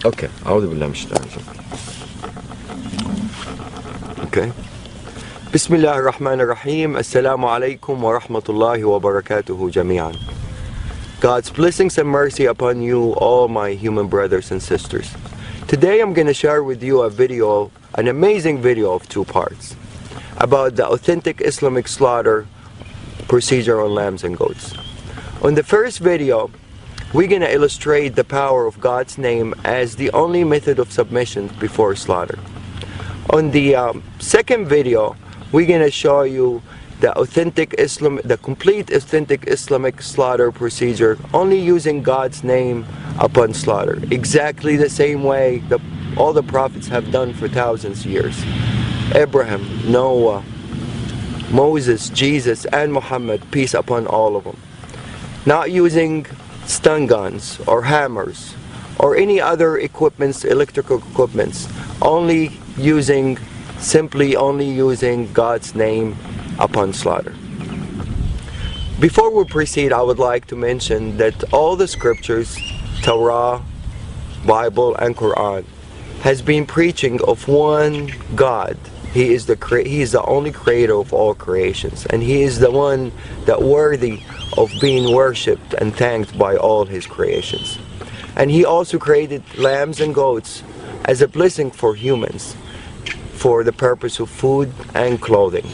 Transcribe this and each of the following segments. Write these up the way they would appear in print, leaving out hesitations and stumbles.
Okay, أعوذ بالله من الشيطان الرجيم. Okay. بسم الله الرحمن الرحيم. Assalamu alaikum wa rahmatullahi wa barakatuhu jami'an. God's blessings and mercy upon you, all my human brothers and sisters. Today I'm going to share with you a video, an amazing video of 2 parts, about the authentic Islamic slaughter procedure on lambs and goats. On the first video, we're going to illustrate the power of God's name as the only method of submission before slaughter. On the second video, we're going to show you the complete authentic Islamic slaughter procedure, only using God's name upon slaughter, exactly the same way that all the prophets have done for thousands of years. Abraham, Noah, Moses, Jesus, and Muhammad, peace upon all of them. Not using stun guns or hammers or any other equipments, electrical equipments, simply only using God's name upon slaughter. Before we proceed, I would like to mention that all the scriptures, Torah, Bible, and Quran, has been preaching of one God. He is the only creator of all creations, and He is the one that worthy of being worshipped and thanked by all His creations. And He also created lambs and goats as a blessing for humans, for the purpose of food and clothing.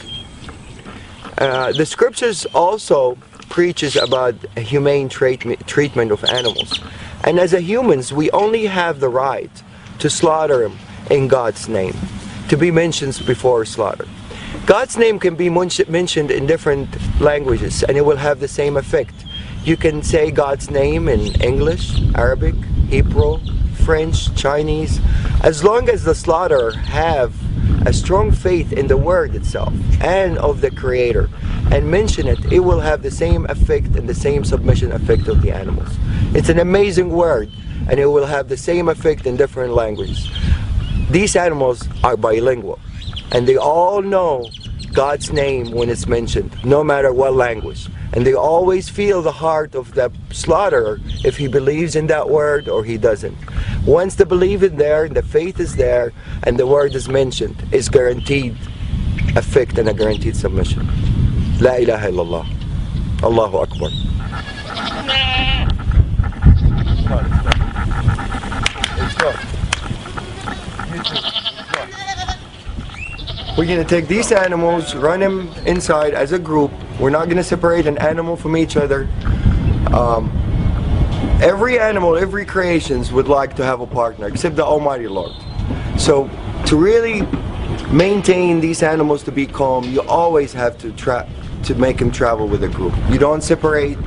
The scriptures also preaches about a humane treatment of animals, and as humans we only have the right to slaughter them in God's name, to be mentioned before slaughter. God's name can be mentioned in different languages and it will have the same effect. You can say God's name in English, Arabic, Hebrew, French, Chinese. As long as the slaughterer have a strong faith in the word itself and of the Creator and mention it, it will have the same effect and the same submission effect of the animals. It's an amazing word and it will have the same effect in different languages. These animals are bilingual and they all know God's name when it's mentioned, no matter what language. And they always feel the heart of the slaughterer if he believes in that word or he doesn't. Once the belief is there, the faith is there, and the word is mentioned, it's guaranteed effect and a guaranteed submission. La ilaha illallah. Allahu Akbar. Let's go. We're going to take these animals, run them inside as a group. We're not going to separate an animal from each other. Every animal, every creation would like to have a partner, except the Almighty Lord. So to really maintain these animals to be calm, you always have to make them travel with a group. You don't separate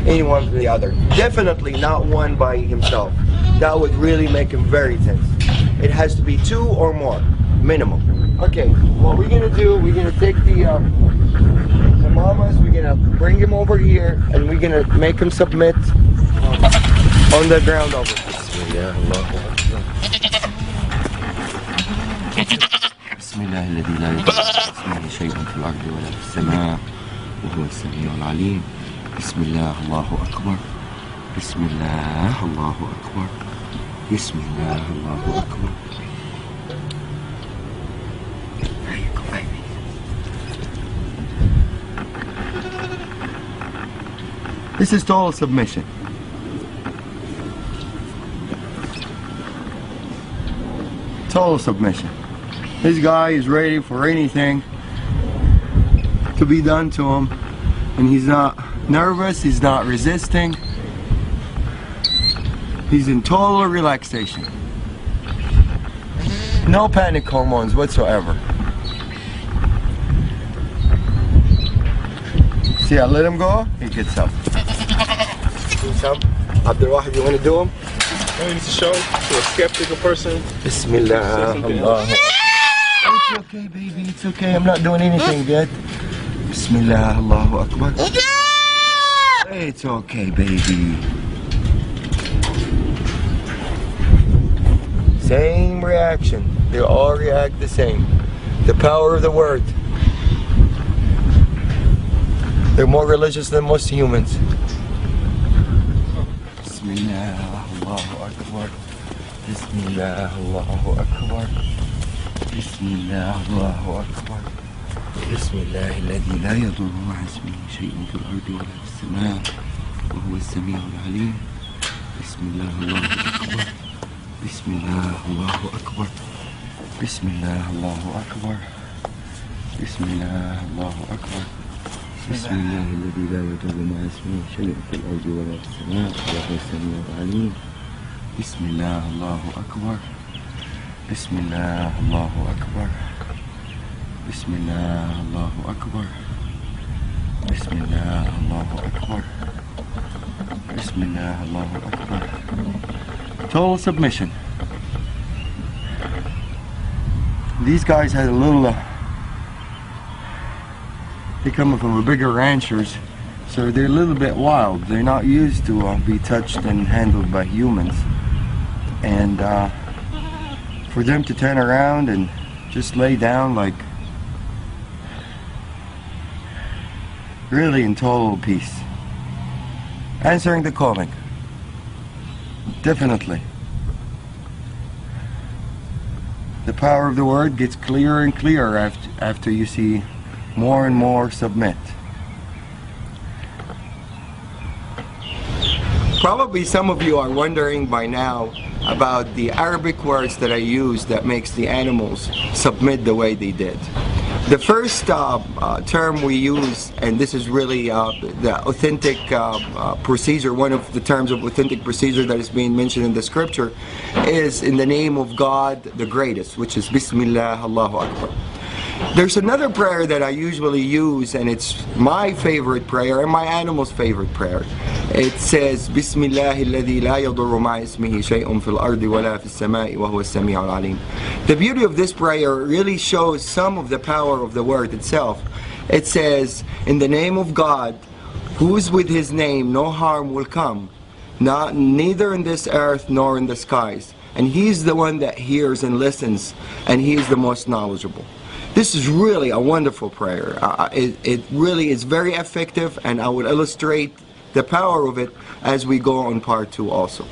anyone from the other. Definitely not one by himself. That would really make him very tense. It has to be 2 or more, minimum. Okay, what we're gonna do, we're gonna take the mamas, we're gonna bring him over here, and we're gonna make him submit on the ground over here. بسم الله الذي لا يضر اسمه شيء في الأرض ولا في السماء وهو السميع العليم. بسم الله الله أكبر. بسم الله الله أكبر. بسم الله الله أكبر. This is total submission. Total submission. This guy is ready for anything to be done to him, and he's not nervous, he's not resisting. He's in total relaxation. No panic hormones whatsoever. See, I let him go, he gets up. Abdul Wahid, you want to do them? It's a show to a skeptical person. Bismillah. Allah. It's okay, baby. It's okay. I'm not doing anything yet. Bismillah. Allahu Akbar. It's okay, baby. Same reaction. They all react the same. The power of the word. They're more religious than most humans. Bismillah. Allahu Akbar. Bismillah, Allahu Akbar. Bismillah, Allahu Akbar. Bismillah, الذي لا يضر مع اسمه شيء في الأرض ولا في السماء وهو السميع العليم. Bismillah, Allahu Akbar. Bismillah, Allahu Akbar. Bismillah, Allahu Akbar. Bismillah, Allahu Akbar. Bismillah, الذي لا يضر مع اسمه شيء في الأرض ولا في السماء وهو السميع العليم. Bismillah, Allahu Akbar. Bismillah, Allahu Akbar. Bismillah, Allahu Akbar. Bismillah, Allahu Akbar. Bismillah, Allahu Akbar. Total submission. These guys had a little, they're coming from a bigger ranchers, so they're a little bit wild. They're not used to be touched and handled by humans. And for them to turn around and just lay down like really in total peace, answering the calling, definitely. The power of the word gets clearer and clearer after you see more and more submit. Probably some of you are wondering by now about the Arabic words that I use that makes the animals submit the way they did. The first term we use, and this is really the authentic procedure, one of the terms of authentic procedure that is being mentioned in the scripture, is in the name of God the greatest, which is Bismillah, Allahu Akbar. There's another prayer that I usually use, and it's my favorite prayer and my animal's favorite prayer. It says, Bismillah alladhi la yadurru ma'a ismihi shay'un fil ardi wa la fis sama'i wa huwa as-sami'ul 'alim. The beauty of this prayer really shows some of the power of the word itself. It says, in the name of God, who's with his name no harm will come, neither in this earth nor in the skies. And he's the one that hears and listens, and he is the most knowledgeable. This is really a wonderful prayer. It really is very effective, and I will illustrate the power of it as we go on part 2 also.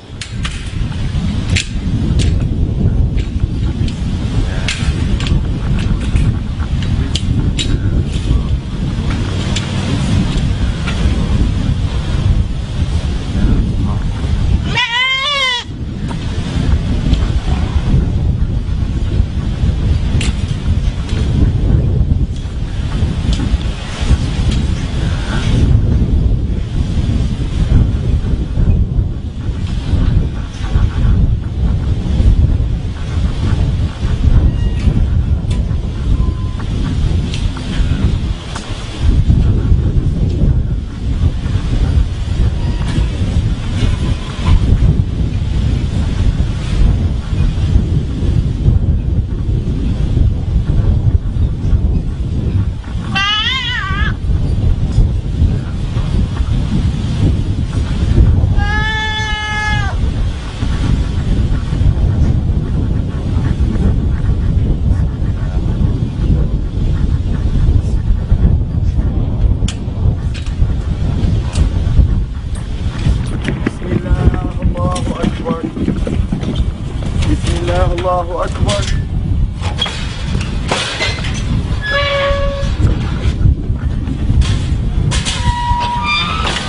Allahu Akbar.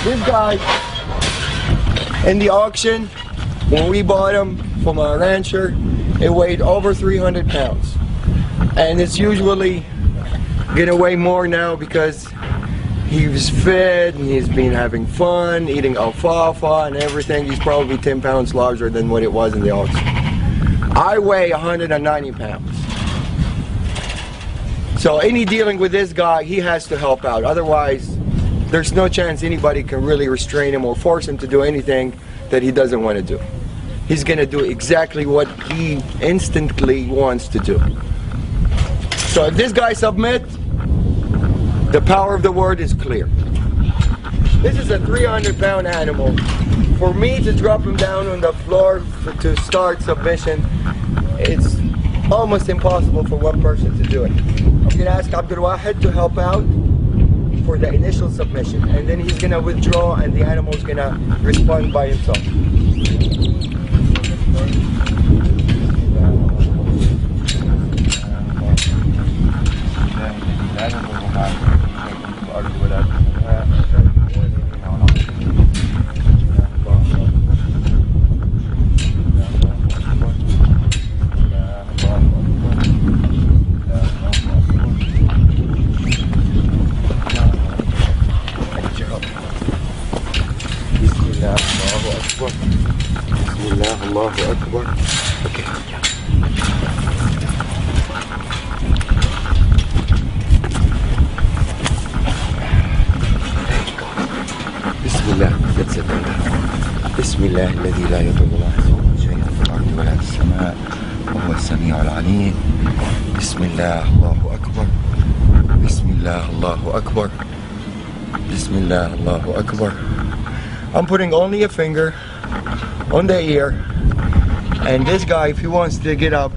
This guy in the auction, when we bought him from a rancher, it weighed over 300 pounds. And it's usually gonna weigh more now because he was fed and he's been having fun, eating alfalfa and everything. He's probably 10 pounds larger than what it was in the auction. I weigh 190 pounds. So any dealing with this guy, he has to help out. Otherwise, there's no chance anybody can really restrain him or force him to do anything that he doesn't want to do. He's going to do exactly what he instantly wants to do. So if this guy submits, the power of the word is clear. This is a 300-pound animal. For me to drop him down on the floor to start submission, it's almost impossible for one person to do it. I'm going to ask Abdul Wahid to help out for the initial submission, and then he's going to withdraw and the animal is going to respond by himself. أكبر. بسم الله الله أكبر. Okay. بسم الله. That's it. بسم الله الذي لا يضر مع اسمه شيئا في الأرض ولا في السماء وهو السميع العليم. بسم الله الله أكبر. بسم الله الله أكبر. بسم الله الله أكبر. I'm putting only a finger on the ear, and this guy, if he wants to get up,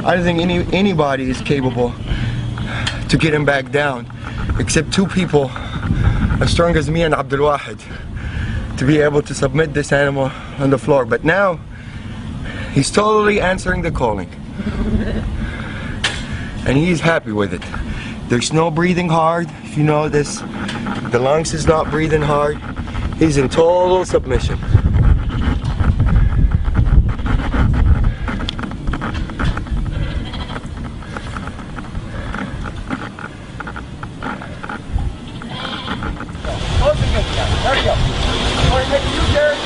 I don't think anybody is capable to get him back down, except two people as strong as me and Abdul Wahid, to be able to submit this animal on the floor. But now he's totally answering the calling, and he's happy with it. There's no breathing hard. If you know this, the lungs is not breathing hard. He's in total submission. Hurry up. All right, make a U-turn.